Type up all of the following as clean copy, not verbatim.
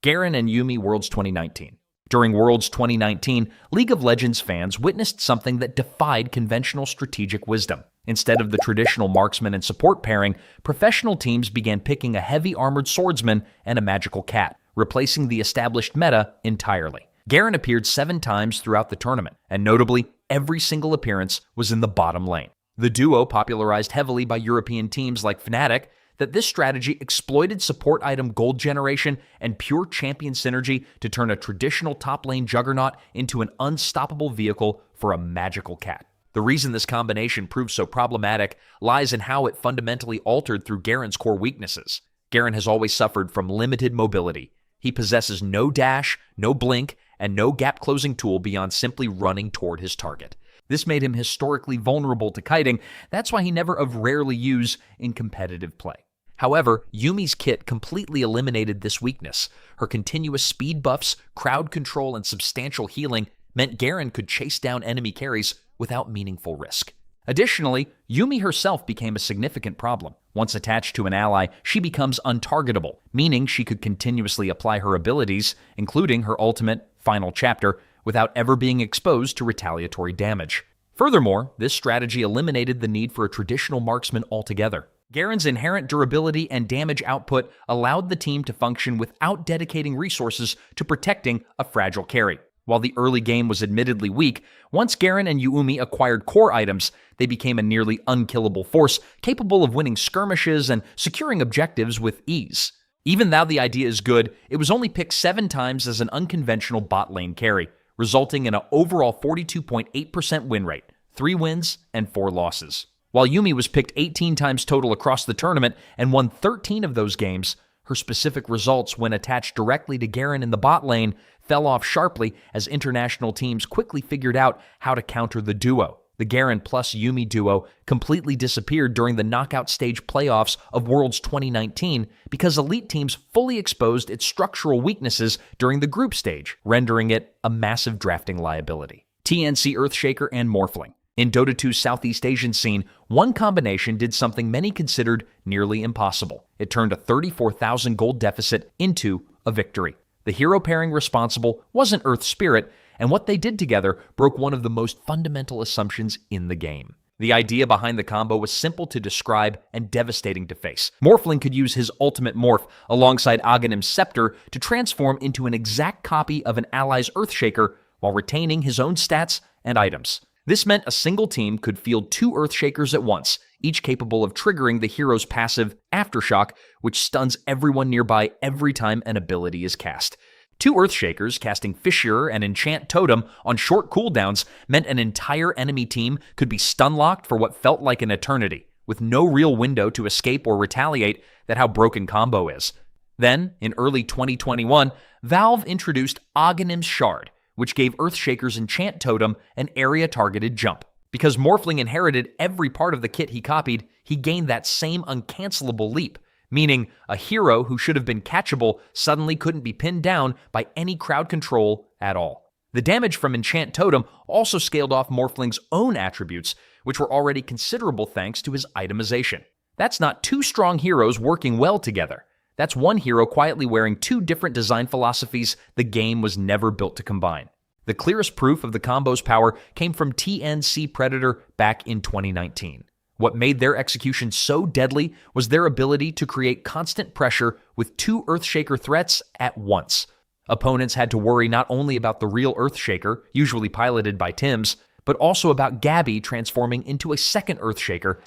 Garen and Yuumi Worlds 2019. During Worlds 2019, League of Legends fans witnessed something that defied conventional strategic wisdom. Instead of the traditional marksman and support pairing, professional teams began picking a heavy armored swordsman and a magical cat, replacing the established meta entirely. Garen appeared 7 times throughout the tournament, and notably, every single appearance was in the bottom lane. The duo, popularized heavily by European teams like Fnatic, that this strategy exploited support item gold generation and pure champion synergy to turn a traditional top lane juggernaut into an unstoppable vehicle for a magical cat. The reason this combination proved so problematic lies in how it fundamentally altered through Garen's core weaknesses. Garen has always suffered from limited mobility. He possesses no dash, no blink, and no gap-closing tool beyond simply running toward his target. This made him historically vulnerable to kiting. That's why he never of rarely used in competitive play. However, Yuumi's kit completely eliminated this weakness. Her continuous speed buffs, crowd control, and substantial healing meant Garen could chase down enemy carries without meaningful risk. Additionally, Yuumi herself became a significant problem. Once attached to an ally, she becomes untargetable, meaning she could continuously apply her abilities, including her ultimate, Final Chapter, without ever being exposed to retaliatory damage. Furthermore, this strategy eliminated the need for a traditional marksman altogether. Garen's inherent durability and damage output allowed the team to function without dedicating resources to protecting a fragile carry. While the early game was admittedly weak, once Garen and Yuumi acquired core items, they became a nearly unkillable force, capable of winning skirmishes and securing objectives with ease. Even though the idea is good, it was only picked 7 times as an unconventional bot lane carry, resulting in an overall 42.8% win rate, 3 wins and 4 losses. While Yuumi was picked 18 times total across the tournament and won 13 of those games, her specific results when attached directly to Garen in the bot lane fell off sharply as international teams quickly figured out how to counter the duo. The Garen plus Yuumi duo completely disappeared during the knockout stage playoffs of Worlds 2019 because elite teams fully exposed its structural weaknesses during the group stage, rendering it a massive drafting liability. TNC EarthShaker and Morphling. In Dota 2's Southeast Asian scene, one combination did something many considered nearly impossible. It turned a 34,000 gold deficit into a victory. The hero pairing responsible wasn't Earth Spirit, and what they did together broke one of the most fundamental assumptions in the game. The idea behind the combo was simple to describe and devastating to face. Morphling could use his ultimate morph alongside Aghanim's scepter to transform into an exact copy of an ally's EarthShaker while retaining his own stats and items. This meant a single team could field 2 EarthShakers at once, each capable of triggering the hero's passive Aftershock, which stuns everyone nearby every time an ability is cast. 2 EarthShakers casting Fissure and Enchant Totem on short cooldowns meant an entire enemy team could be stun-locked for what felt like an eternity, with no real window to escape or retaliate. That's how broken combo is. Then, in early 2021, Valve introduced Aghanim's Shard, which gave EarthShaker's Enchant Totem an area-targeted jump. Because Morphling inherited every part of the kit he copied, he gained that same uncancelable leap, meaning a hero who should have been catchable suddenly couldn't be pinned down by any crowd control at all. The damage from Enchant Totem also scaled off Morphling's own attributes, which were already considerable thanks to his itemization. That's not 2 strong heroes working well together. That's one hero quietly wearing 2 different design philosophies the game was never built to combine. The clearest proof of the combo's power came from TNC Predator back in 2019. What made their execution so deadly was their ability to create constant pressure with 2 EarthShaker threats at once. Opponents had to worry not only about the real EarthShaker, usually piloted by Tims, but also about Gabby transforming into a second EarthShaker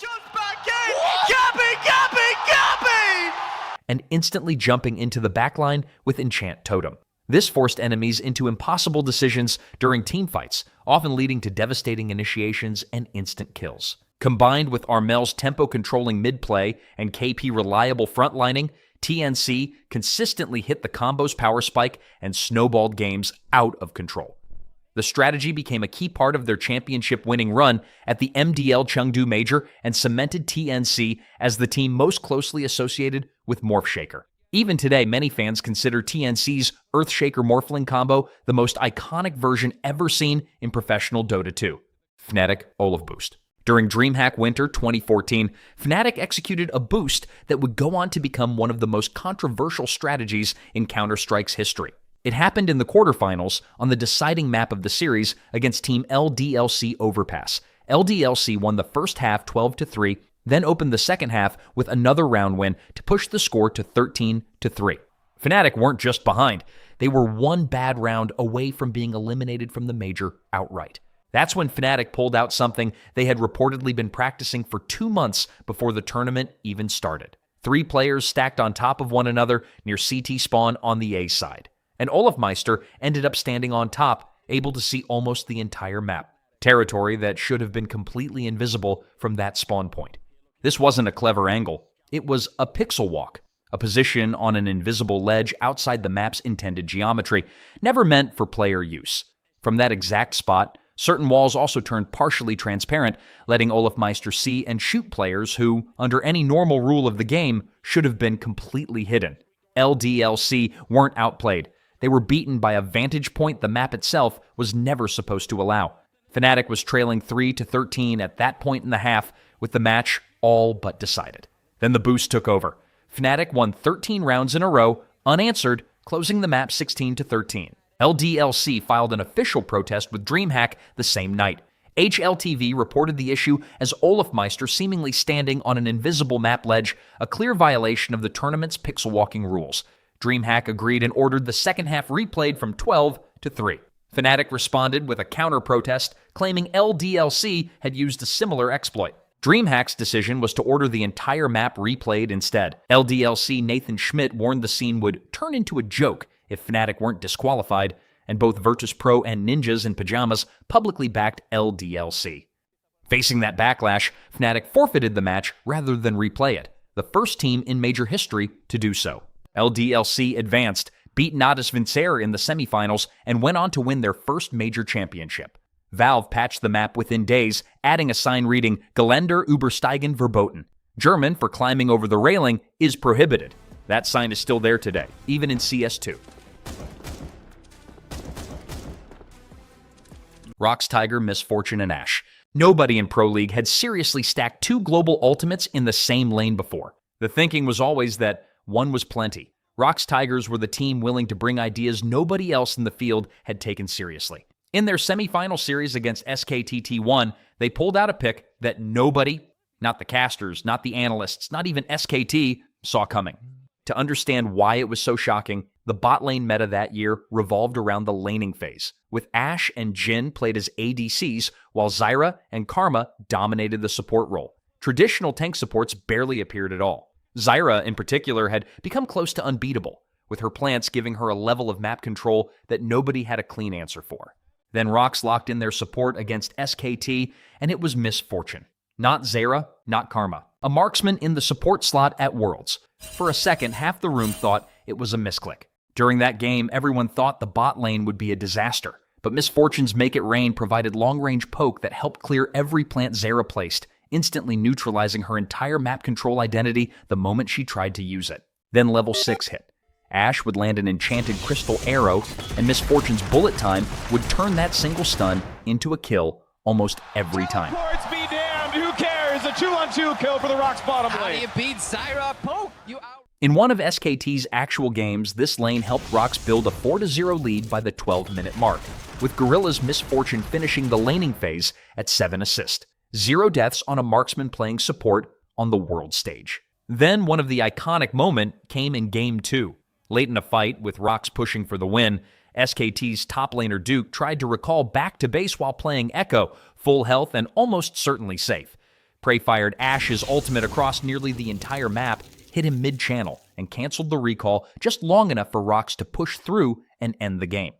and instantly jumping into the backline with Enchant Totem. This forced enemies into impossible decisions during teamfights, often leading to devastating initiations and instant kills. Combined with Armel's tempo-controlling mid-play and KP reliable frontlining, TNC consistently hit the combo's power spike and snowballed games out of control. The strategy became a key part of their championship-winning run at the MDL Chengdu Major and cemented TNC as the team most closely associated with Morphshaker. Even today, many fans consider TNC's EarthShaker Morphling combo the most iconic version ever seen in professional Dota 2. Fnatic Olofboost. During DreamHack Winter 2014, Fnatic executed a boost that would go on to become one of the most controversial strategies in Counter-Strike's history. It happened in the quarterfinals on the deciding map of the series against Team LDLC Overpass. LDLC won the first half 12-3, then opened the second half with another round win to push the score to 13-3. Fnatic weren't just behind. They were one bad round away from being eliminated from the major outright. That's when Fnatic pulled out something they had reportedly been practicing for 2 months before the tournament even started. 3 players stacked on top of one another near CT spawn on the A side. And Olofmeister ended up standing on top, able to see almost the entire map, territory that should have been completely invisible from that spawn point. This wasn't a clever angle. It was a pixel walk, a position on an invisible ledge outside the map's intended geometry, never meant for player use. From that exact spot, certain walls also turned partially transparent, letting Olofmeister see and shoot players who, under any normal rule of the game, should have been completely hidden. LDLC weren't outplayed. They were beaten by a vantage point the map itself was never supposed to allow. Fnatic was trailing 3-13 at that point in the half, with the match all but decided. Then the boost took over. Fnatic won 13 rounds in a row, unanswered, closing the map 16-13. LDLC filed an official protest with DreamHack the same night. HLTV reported the issue as Olofmeister seemingly standing on an invisible map ledge, a clear violation of the tournament's pixel walking rules. DreamHack agreed and ordered the second half replayed from 12-3. Fnatic responded with a counter-protest, claiming LDLC had used a similar exploit. DreamHack's decision was to order the entire map replayed instead. LDLC Nathan Schmidt warned the scene would turn into a joke if Fnatic weren't disqualified, and both Virtus.pro and Ninjas in Pajamas publicly backed LDLC. Facing that backlash, Fnatic forfeited the match rather than replay it, the first team in major history to do so. LDLC advanced, beat Natus Vincere in the semifinals, and went on to win their first major championship. Valve patched the map within days, adding a sign reading Gelände übersteigen verboten. German for climbing over the railing is prohibited. That sign is still there today, even in CS2. Rox Tiger, Misfortune, and ASHE. Nobody in Pro League had seriously stacked 2 global ultimates in the same lane before. The thinking was always that one was plenty. Rox Tigers were the team willing to bring ideas nobody else in the field had taken seriously. In their semifinal series against SKTT1, they pulled out a pick that nobody, not the casters, not the analysts, not even SKT, saw coming. To understand why it was so shocking, the bot lane meta that year revolved around the laning phase, with ASHE and Jhin played as ADCs, while Zyra and Karma dominated the support role. Traditional tank supports barely appeared at all. Zyra, in particular, had become close to unbeatable, with her plants giving her a level of map control that nobody had a clean answer for. Then Rox locked in their support against SKT, and it was Misfortune. Not Zyra, not Karma. A marksman in the support slot at Worlds. For a second, half the room thought it was a misclick. During that game, everyone thought the bot lane would be a disaster, but Misfortune's Make It Rain provided long-range poke that helped clear every plant Zyra placed, instantly neutralizing her entire map control identity the moment she tried to use it. Then level 6 hit. ASHE would land an enchanted crystal arrow, and Misfortune's bullet time would turn that single stun into a kill almost every time. Teleports be damned, who cares? A 2-on-2 kill for the Rox bottom lane. How do you beat Zyra? Poke! You out. In one of SKT's actual games, this lane helped Rox build a 4-0 lead by the 12-minute mark, with Gorilla's Misfortune finishing the laning phase at 7 assists. 0 deaths on a marksman playing support on the world stage. Then one of the iconic moments came in Game 2. Late in a fight, with Rox pushing for the win, SKT's top laner Duke tried to recall back to base while playing Echo, full health and almost certainly safe. Prey fired ASHE's ultimate across nearly the entire map, hit him mid-channel, and canceled the recall just long enough for Rox to push through and end the game.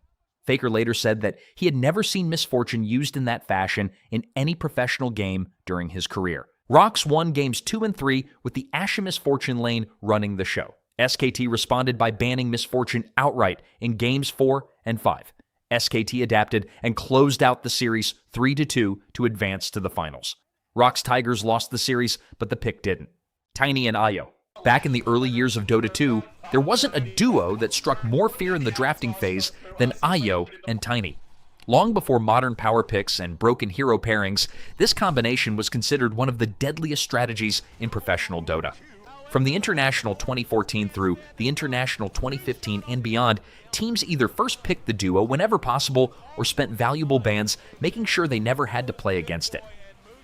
Faker later said that he had never seen Misfortune used in that fashion in any professional game during his career. Rox won games 2 and 3 with the ASHE Misfortune lane running the show. SKT responded by banning Misfortune outright in games 4 and 5. SKT adapted and closed out the series 3-2 to advance to the finals. Rox Tigers lost the series, but the pick didn't. Tiny and Io. Back in the early years of Dota 2, there wasn't a duo that struck more fear in the drafting phase than Io and Tiny. Long before modern power picks and broken hero pairings, this combination was considered one of the deadliest strategies in professional Dota. From the International 2014 through the International 2015 and beyond, teams either first picked the duo whenever possible or spent valuable bans making sure they never had to play against it.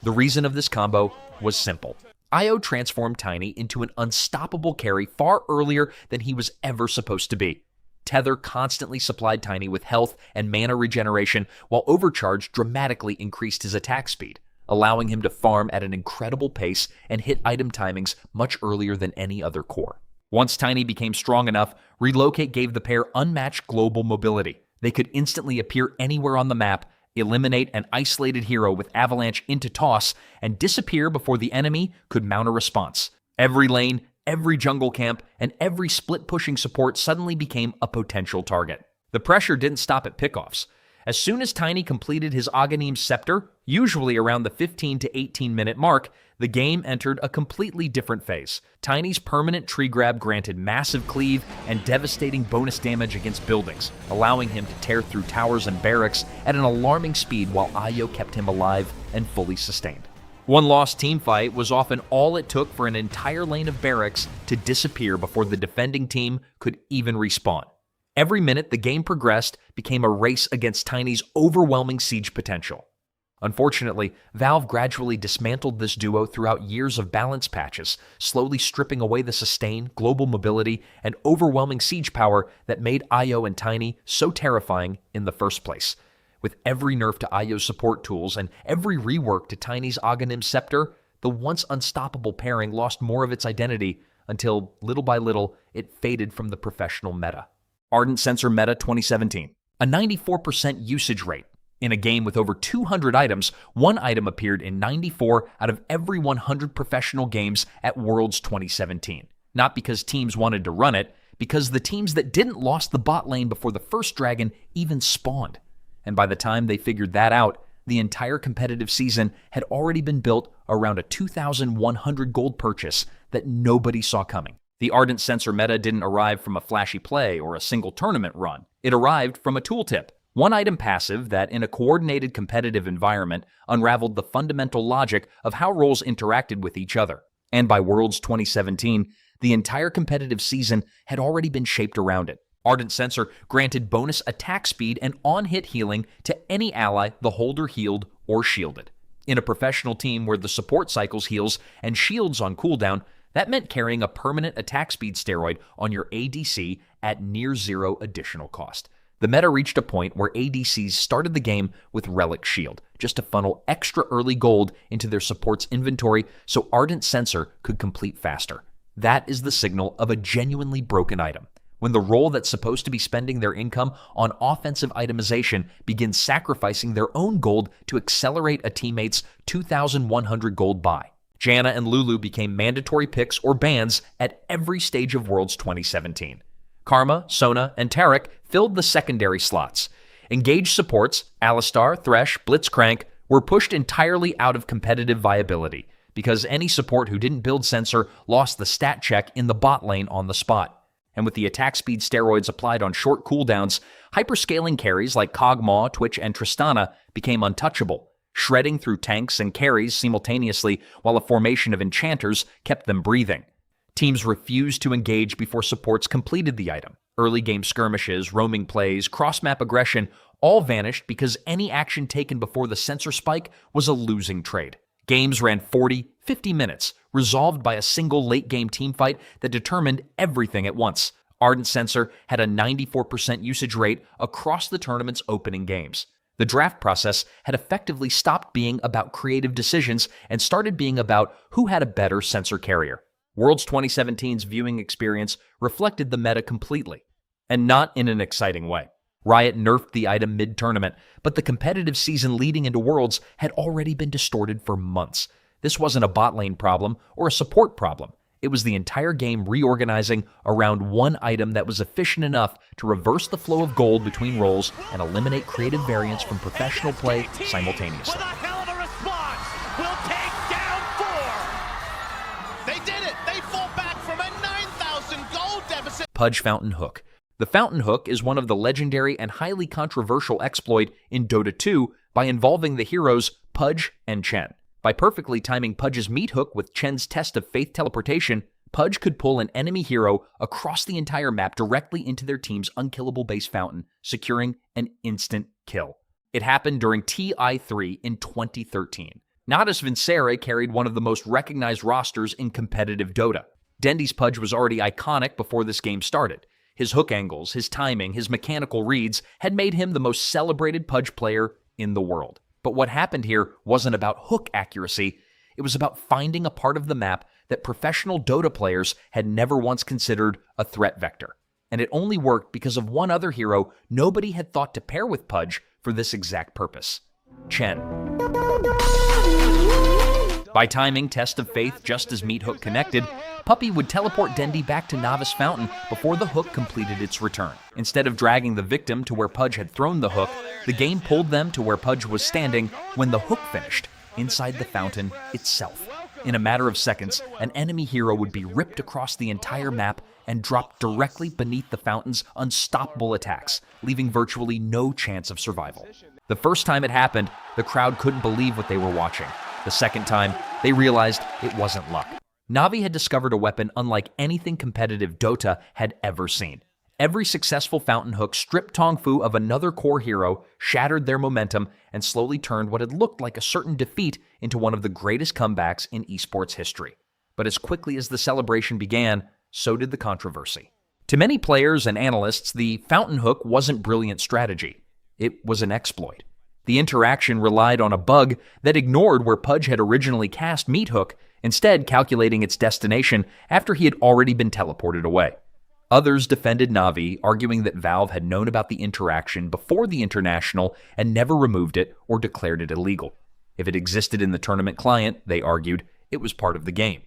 The reason of this combo was simple. IO transformed Tiny into an unstoppable carry far earlier than he was ever supposed to be. Tether constantly supplied Tiny with health and mana regeneration, while Overcharge dramatically increased his attack speed, allowing him to farm at an incredible pace and hit item timings much earlier than any other core. Once Tiny became strong enough, Relocate gave the pair unmatched global mobility. They could instantly appear anywhere on the map, eliminate an isolated hero with Avalanche into toss, and disappear before the enemy could mount a response. Every lane, every jungle camp, and every split-pushing support suddenly became a potential target. The pressure didn't stop at pickoffs. As soon as Tiny completed his Aghanim's Scepter, usually around the 15 to 18-minute mark, the game entered a completely different phase. Tiny's permanent tree grab granted massive cleave and devastating bonus damage against buildings, allowing him to tear through towers and barracks at an alarming speed while IO kept him alive and fully sustained. One lost teamfight was often all it took for an entire lane of barracks to disappear before the defending team could even respawn. Every minute the game progressed became a race against Tiny's overwhelming siege potential. Unfortunately, Valve gradually dismantled this duo throughout years of balance patches, slowly stripping away the sustain, global mobility, and overwhelming siege power that made IO and Tiny so terrifying in the first place. With every nerf to IO's support tools and every rework to Tiny's Aghanim's Scepter, the once unstoppable pairing lost more of its identity until, little by little, it faded from the professional meta. Ardent Censer Meta 2017. A 94% usage rate. In a game with over 200 items, one item appeared in 94 out of every 100 professional games at Worlds 2017. Not because teams wanted to run it, because the teams that didn't lost the bot lane before the first dragon even spawned. And by the time they figured that out, the entire competitive season had already been built around a 2,100 gold purchase that nobody saw coming. The Ardent Censer meta didn't arrive from a flashy play or a single tournament run. It arrived from a tooltip. One item passive that, in a coordinated competitive environment, unraveled the fundamental logic of how roles interacted with each other. And by Worlds 2017, the entire competitive season had already been shaped around it. Ardent Censer granted bonus attack speed and on-hit healing to any ally the holder healed or shielded. In a professional team where the support cycles heals and shields on cooldown, that meant carrying a permanent attack speed steroid on your ADC at near zero additional cost. The meta reached a point where ADCs started the game with Relic Shield, just to funnel extra early gold into their support's inventory so Ardent Censer could complete faster. That is the signal of a genuinely broken item. When the role that's supposed to be spending their income on offensive itemization begins sacrificing their own gold to accelerate a teammate's 2,100 gold buy. Janna and Lulu became mandatory picks or bans at every stage of Worlds 2017. Karma, Sona, and Taric filled the secondary slots. Engaged supports, Alistar, Thresh, Blitzcrank, were pushed entirely out of competitive viability because any support who didn't build Censer lost the stat check in the bot lane on the spot. And with the attack speed steroids applied on short cooldowns, hyperscaling carries like Kog'Maw, Twitch, and Tristana became untouchable, shredding through tanks and carries simultaneously while a formation of enchanters kept them breathing. Teams refused to engage before supports completed the item. Early game skirmishes, roaming plays, cross-map aggression all vanished because any action taken before the Censer spike was a losing trade. Games ran 40, 50 minutes, resolved by a single late-game teamfight that determined everything at once. Ardent Censer had a 94% usage rate across the tournament's opening games. The draft process had effectively stopped being about creative decisions and started being about who had a better Censer carrier. Worlds 2017's viewing experience reflected the meta completely, and not in an exciting way. Riot nerfed the item mid-tournament, but the competitive season leading into Worlds had already been distorted for months. This wasn't a bot lane problem or a support problem. It was the entire game reorganizing around one item that was efficient enough to reverse the flow of gold between roles and eliminate creative variance from professional play simultaneously. With a hell of a response, will take down 4. They did it. They fall back from a 9,000 gold deficit. Pudge Fountain Hook. The Fountain Hook is one of the legendary and highly controversial exploit in Dota 2 by involving the heroes Pudge and Chen. By perfectly timing Pudge's meat hook with Chen's test of faith teleportation, Pudge could pull an enemy hero across the entire map directly into their team's unkillable base fountain, securing an instant kill. It happened during TI3 in 2013. Natus Vincere carried one of the most recognized rosters in competitive Dota. Dendy's Pudge was already iconic before this game started. His hook angles, his timing, his mechanical reads had made him the most celebrated Pudge player in the world. But what happened here wasn't about hook accuracy, it was about finding a part of the map that professional Dota players had never once considered a threat vector. And it only worked because of one other hero nobody had thought to pair with Pudge for this exact purpose: Chen. By timing Test of Faith just as Meat Hook connected, Puppy would teleport Dendy back to Novice Fountain before the hook completed its return. Instead of dragging the victim to where Pudge had thrown the hook, the game pulled them to where Pudge was standing when the hook finished, inside the fountain itself. In a matter of seconds, an enemy hero would be ripped across the entire map and dropped directly beneath the fountain's unstoppable attacks, leaving virtually no chance of survival. The first time it happened, the crowd couldn't believe what they were watching. The second time, they realized it wasn't luck. Navi had discovered a weapon unlike anything competitive Dota had ever seen. Every successful fountain hook stripped Tongfu of another core hero, shattered their momentum, and slowly turned what had looked like a certain defeat into one of the greatest comebacks in esports history. But as quickly as the celebration began, so did the controversy. To many players and analysts, the fountain hook wasn't brilliant strategy. It was an exploit. The interaction relied on a bug that ignored where Pudge had originally cast Meat Hook, instead calculating its destination after he had already been teleported away. Others defended Navi, arguing that Valve had known about the interaction before the International and never removed it or declared it illegal. If it existed in the tournament client, they argued, it was part of the game.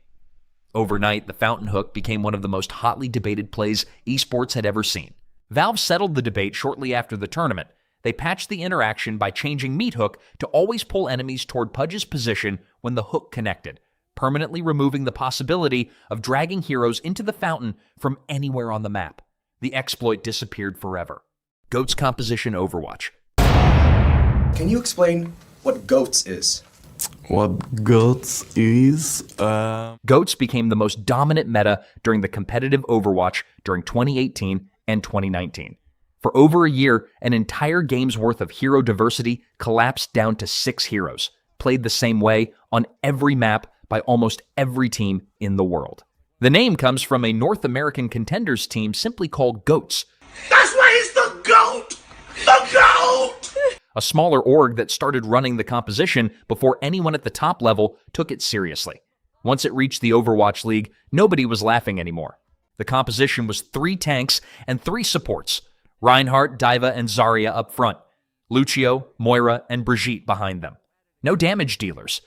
Overnight, the fountain hook became one of the most hotly debated plays esports had ever seen. Valve settled the debate shortly after the tournament. They patched the interaction by changing Meat Hook to always pull enemies toward Pudge's position when the hook connected, permanently removing the possibility of dragging heroes into the fountain from anywhere on the map. The exploit disappeared forever. GOAT's composition Overwatch. Can you explain what GOATs is? What GOATs is? GOATs became the most dominant meta during the competitive Overwatch during 2018 and 2019. For over a year, an entire game's worth of hero diversity collapsed down to 6 heroes, played the same way on every map by almost every team in the world. The name comes from a North American contenders team simply called GOATs. That's why he's the GOAT! The GOAT! A smaller org that started running the composition before anyone at the top level took it seriously. Once it reached the Overwatch League, nobody was laughing anymore. The composition was 3 tanks and 3 supports: Reinhardt, Diva, and Zarya up front, Lucio, Moira, and Brigitte behind them. No damage dealers.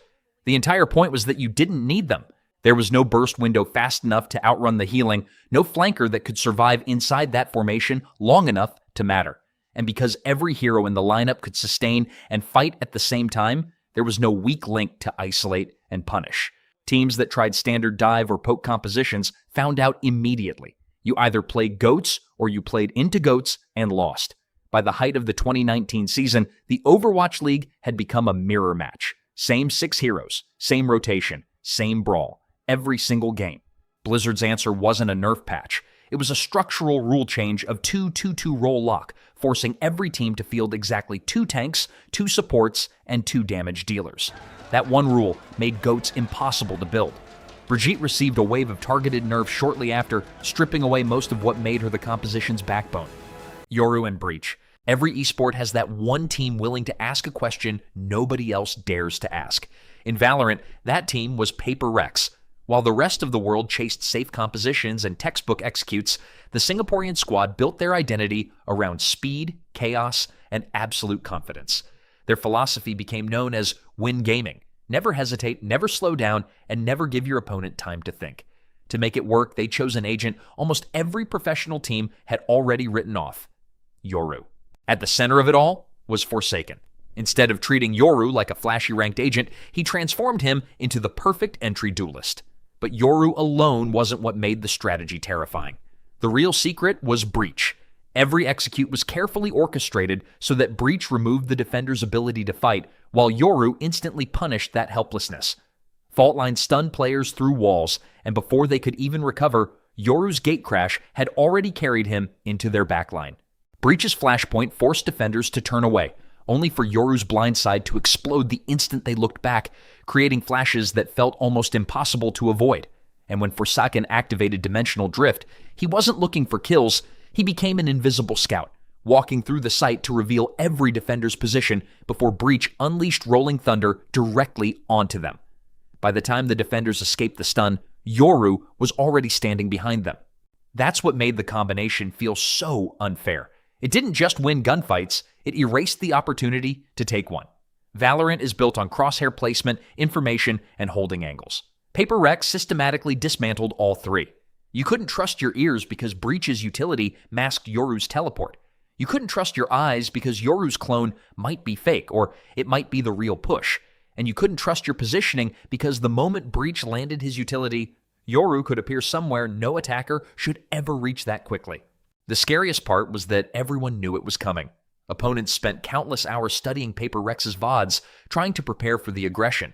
The entire point was that you didn't need them. There was no burst window fast enough to outrun the healing, no flanker that could survive inside that formation long enough to matter. And because every hero in the lineup could sustain and fight at the same time, there was no weak link to isolate and punish. Teams that tried standard dive or poke compositions found out immediately. You either played GOATs or you played into GOATs and lost. By the height of the 2019 season, the Overwatch League had become a mirror match. Same 6 heroes, same rotation, same brawl, every single game. Blizzard's answer wasn't a nerf patch. It was a structural rule change of 2-2-2 role lock, forcing every team to field exactly 2 tanks, 2 supports, and 2 damage dealers. That one rule made GOATs impossible to build. Brigitte received a wave of targeted nerfs shortly after, stripping away most of what made her the composition's backbone. Yoru and Breach. Every esport has that one team willing to ask a question nobody else dares to ask. In Valorant, that team was Paper Rex. While the rest of the world chased safe compositions and textbook executes, the Singaporean squad built their identity around speed, chaos, and absolute confidence. Their philosophy became known as win gaming. Never hesitate, never slow down, and never give your opponent time to think. To make it work, they chose an agent almost every professional team had already written off: Yoru. At the center of it all was Forsaken. Instead of treating Yoru like a flashy ranked agent, he transformed him into the perfect entry duelist. But Yoru alone wasn't what made the strategy terrifying. The real secret was Breach. Every execute was carefully orchestrated so that Breach removed the defender's ability to fight, while Yoru instantly punished that helplessness. Faultline stunned players through walls, and before they could even recover, Yoru's gate crash had already carried him into their backline. Breach's flashpoint forced defenders to turn away, only for Yoru's blindside to explode the instant they looked back, creating flashes that felt almost impossible to avoid. And when Forsaken activated Dimensional Drift, he wasn't looking for kills, he became an invisible scout, walking through the site to reveal every defender's position before Breach unleashed Rolling Thunder directly onto them. By the time the defenders escaped the stun, Yoru was already standing behind them. That's what made the combination feel so unfair. It didn't just win gunfights, it erased the opportunity to take one. Valorant is built on crosshair placement, information, and holding angles. Paper Rex systematically dismantled all three. You couldn't trust your ears because Breach's utility masked Yoru's teleport. You couldn't trust your eyes because Yoru's clone might be fake, or it might be the real push. And you couldn't trust your positioning because the moment Breach landed his utility, Yoru could appear somewhere no attacker should ever reach that quickly. The scariest part was that everyone knew it was coming. Opponents spent countless hours studying Paper Rex's VODs, trying to prepare for the aggression.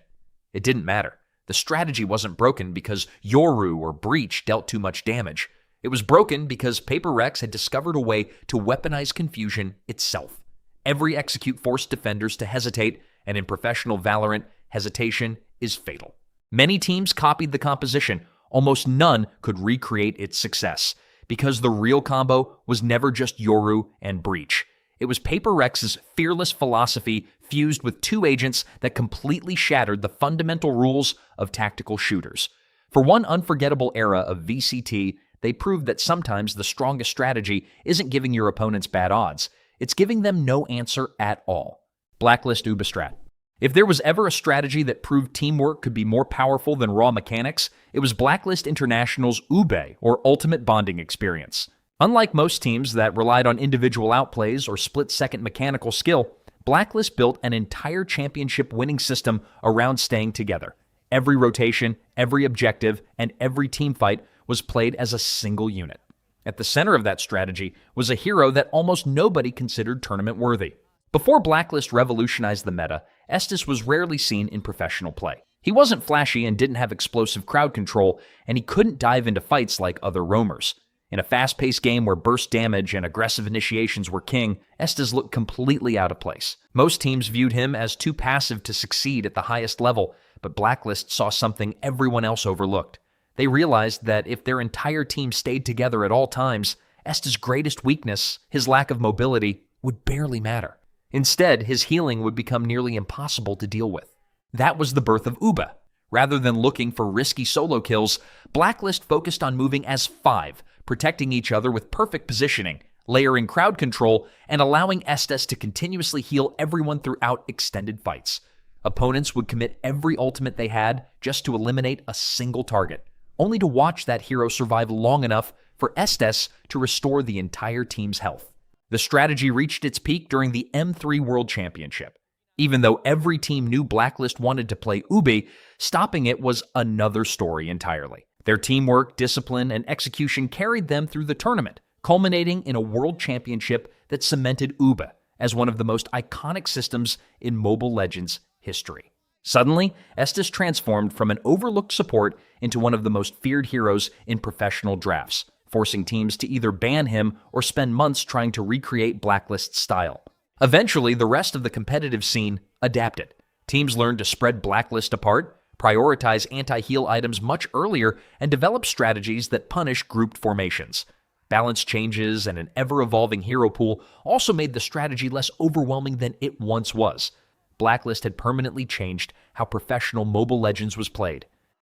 It didn't matter. The strategy wasn't broken because Yoru or Breach dealt too much damage. It was broken because Paper Rex had discovered a way to weaponize confusion itself. Every execute forced defenders to hesitate, and in professional Valorant, hesitation is fatal. Many teams copied the composition. Almost none could recreate its success, because the real combo was never just Yoru and Breach. It was Paper Rex's fearless philosophy fused with two agents that completely shattered the fundamental rules of tactical shooters. For one unforgettable era of VCT, they proved that sometimes the strongest strategy isn't giving your opponents bad odds, it's giving them no answer at all. Blacklist UBE STRAT. If there was ever a strategy that proved teamwork could be more powerful than raw mechanics, it was Blacklist International's UBE, or Ultimate Bonding Experience. Unlike most teams that relied on individual outplays or split-second mechanical skill, Blacklist built an entire championship winning system around staying together. Every rotation, every objective, and every teamfight was played as a single unit. At the center of that strategy was a hero that almost nobody considered tournament-worthy. Before Blacklist revolutionized the meta, Estes was rarely seen in professional play. He wasn't flashy and didn't have explosive crowd control, and he couldn't dive into fights like other roamers. In a fast-paced game where burst damage and aggressive initiations were king, Estes looked completely out of place. Most teams viewed him as too passive to succeed at the highest level, but Blacklist saw something everyone else overlooked. They realized that if their entire team stayed together at all times, Estes' greatest weakness, his lack of mobility, would barely matter. Instead, his healing would become nearly impossible to deal with. That was the birth of UBE. Rather than looking for risky solo kills, Blacklist focused on moving as 5, protecting each other with perfect positioning, layering crowd control, and allowing Estes to continuously heal everyone throughout extended fights. Opponents would commit every ultimate they had just to eliminate a single target, only to watch that hero survive long enough for Estes to restore the entire team's health. The strategy reached its peak during the M3 World Championship. Even though every team knew Blacklist wanted to play UBE, stopping it was another story entirely. Their teamwork, discipline, and execution carried them through the tournament, culminating in a world championship that cemented UBE as one of the most iconic systems in Mobile Legends history. Suddenly, Estes transformed from an overlooked support into one of the most feared heroes in professional drafts, forcing teams to either ban him or spend months trying to recreate Blacklist's style. Eventually, the rest of the competitive scene adapted. Teams learned to spread Blacklist apart, prioritize anti-heal items much earlier, and develop strategies that punish grouped formations. Balance changes and an ever-evolving hero pool also made the strategy less overwhelming than it once was. Blacklist had permanently changed how professional Mobile Legends was played,